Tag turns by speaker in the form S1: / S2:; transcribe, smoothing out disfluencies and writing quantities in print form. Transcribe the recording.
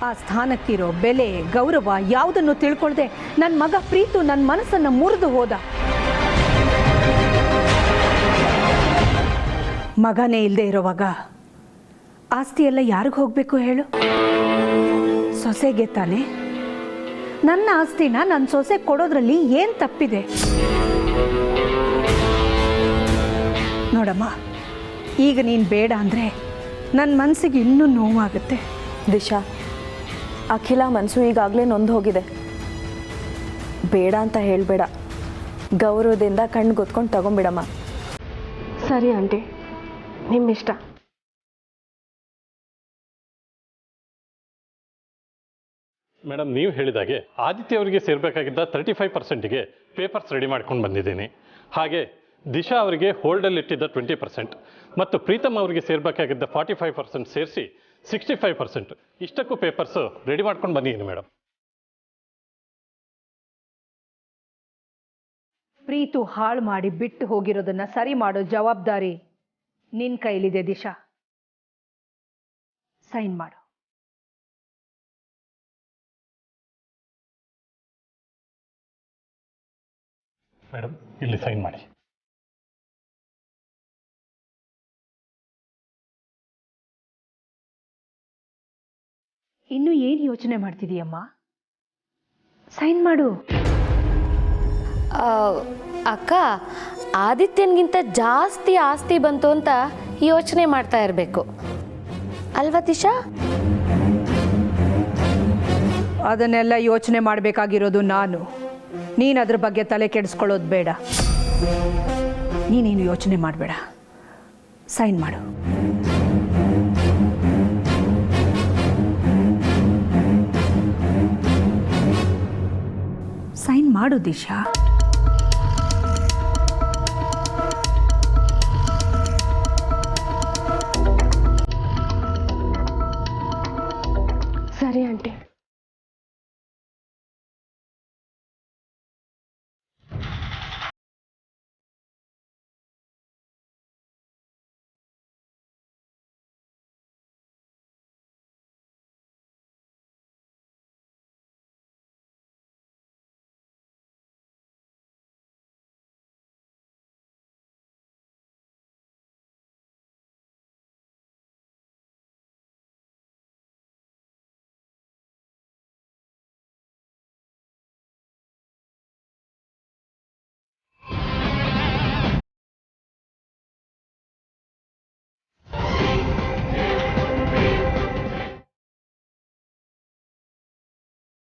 S1: ಆ ಸ್ಥಾನಕ್ಕಿರೋ ಬೆಲೆ ಗೌರವ ಯಾವುದನ್ನು ತಿಳ್ಕೊಳ್ದೆ ನನ್ನ ಮಗ ಪ್ರೀತು ನನ್ನ ಮನಸ್ಸನ್ನು ಮುರಿದು ಹೋದ. ಮಗನೇ ಇಲ್ಲದೆ ಇರೋವಾಗ ಆಸ್ತಿ ಎಲ್ಲ ಯಾರಿಗೆ ಹೋಗಬೇಕು ಹೇಳು? ಸೊಸೆಗೆ ತಾನೆ. ನನ್ನ ಆಸ್ತಿನ ನನ್ನ ಸೊಸೆ ಕೊಡೋದ್ರಲ್ಲಿ ಏನು ತಪ್ಪಿದೆ? ನೋಡಮ್ಮ, ಈಗ ನೀನು ಬೇಡ ಅಂದರೆ ನನ್ನ ಮನಸ್ಸಿಗೆ ಇನ್ನೂ ನೋವಾಗುತ್ತೆ.
S2: ದಿಶಾ, ಅಖಿಲ ಮನಸ್ಸು ಈಗಾಗಲೇ ನೊಂದು ಹೋಗಿದೆ. ಬೇಡ ಅಂತ ಹೇಳಬೇಡ, ಗೌರವದಿಂದ ಕಣ್ಣು ಗೊತ್ಕೊಂಡು ತಗೊಂಬಿಡಮ್ಮ.
S3: ಸರಿ ಆಂಟಿ, ನಿಮ್ಮಿಷ್ಟ.
S4: ಮೇಡಮ್, ನೀವು ಹೇಳಿದಾಗೆ ಆದಿತ್ಯ ಅವರಿಗೆ ಸೇರಬೇಕಾಗಿದ್ದ 35%ಗೆ ಪೇಪರ್ಸ್ ರೆಡಿ ಮಾಡ್ಕೊಂಡು ಬಂದಿದ್ದೀನಿ. ಹಾಗೆ ದಿಶಾ ಅವರಿಗೆ ಹೋಲ್ಡಲ್ಲಿ ಇಟ್ಟಿದ್ದ 20% ಮತ್ತು ಪ್ರೀತಮ್ ಅವರಿಗೆ ಸೇರಬೇಕಾಗಿದ್ದ 45% ಸೇರಿಸಿ 65%, ಇಷ್ಟಕ್ಕೂ ಪೇಪರ್ಸು ರೆಡಿ ಮಾಡ್ಕೊಂಡು ಬಂದಿದ್ದೀನಿ ಮೇಡಮ್.
S1: ಪ್ರೀತು ಹಾಳು ಮಾಡಿ ಬಿಟ್ಟು ಹೋಗಿರೋದನ್ನ ಸರಿ ಮಾಡೋ ಜವಾಬ್ದಾರಿ ನಿನ್ನ ಕೈಲಿದೆ ದಿಶಾ. ಸೈನ್ ಮಾಡು.
S4: ಮೇಡಮ್, ಇಲ್ಲಿ ಸೈನ್ ಮಾಡಿ.
S1: ಇನ್ನು ಏನು ಯೋಚನೆ ಮಾಡ್ತಿದೀಯಮ್ಮ? ಸೈನ್ ಮಾಡು.
S3: ಅಕ್ಕ, ಆದಿತ್ಯನಿಗಿಂತ ಜಾಸ್ತಿ ಆಸ್ತಿ ಬಂತು ಅಂತ ಯೋಚನೆ ಮಾಡ್ತಾ ಇರಬೇಕು ಅಲ್ವಾ ದಿಶಾ?
S1: ಅದನ್ನೆಲ್ಲ ಯೋಚನೆ ಮಾಡಬೇಕಾಗಿರೋದು ನಾನು. ನೀನು ಅದ್ರ ಬಗ್ಗೆ ತಲೆ ಕೆಡಿಸ್ಕೊಳ್ಳೋದು ಬೇಡ. ನೀನೇನು ಯೋಚನೆ ಮಾಡಬೇಡ. ಸೈನ್ ಮಾಡು. ಸೈನ್ ಮಾಡು ದಿಶಾ.